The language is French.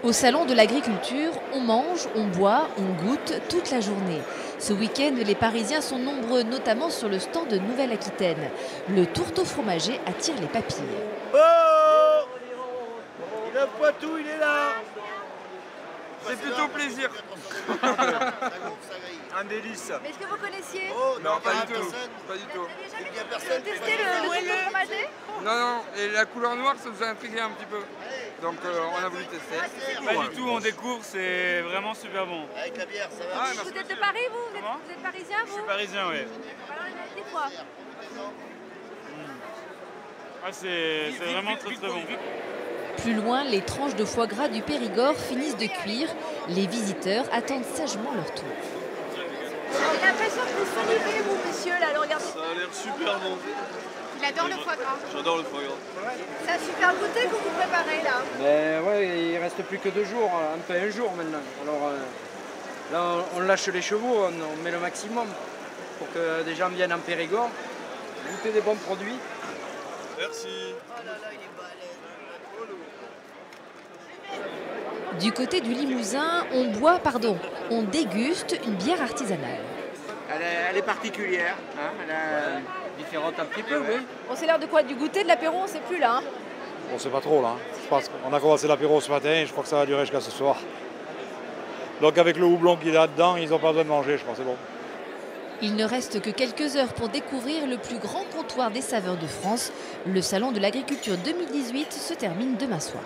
Au salon de l'agriculture, on mange, on boit, on goûte toute la journée. Ce week-end, les Parisiens sont nombreux, notamment sur le stand de Nouvelle-Aquitaine. Le tourteau fromager attire les papilles. Oh, il a Poitou, il est là. C'est plutôt plaisir. Un délice. Mais est-ce que vous connaissiez? Non, pas du tout. Pas du tout. Vous avez testé le tourteau fromager? Non, et la couleur noire, ça nous a intrigué un petit peu. Donc on a voulu tester. Pas du tout, on découvre, c'est vraiment super bon. Avec la bière, ça va. Ah, Vous êtes de Paris, vous? Comment Vous êtes parisien, Je vous? suis parisien, oui. Alors, il y en a des fois. Ah, c'est vraiment très très bon. Plus loin, les tranches de foie gras du Périgord finissent de cuire. Les visiteurs attendent sagement leur tour. J'ai l'impression que vous salivez, vous, messieurs, là. Alors, regardez. Ça a l'air super bon. Il adore le foie gras. J'adore le foie gras. C'est un super goûter que vous préparez, là. Mais ouais, il reste plus que 2 jours, un jour maintenant. Alors là, on lâche les chevaux, on met le maximum pour que des gens viennent en Périgord, goûter des bons produits. Merci. Du côté du Limousin, on déguste une bière artisanale. Elle est particulière, hein, elle est différente un petit peu, oui. Bon, c'est l'heure de quoi? Du goûter, de l'apéro, on sait plus, là. Hein. On sait pas trop là. Je pense qu'on a commencé l'apéro ce matin et je crois que ça va durer jusqu'à ce soir. Donc avec le houblon qu'il y a là-dedans, ils n'ont pas besoin de manger, je crois, c'est bon. Il ne reste que quelques heures pour découvrir le plus grand comptoir des saveurs de France. Le salon de l'agriculture 2018 se termine demain soir.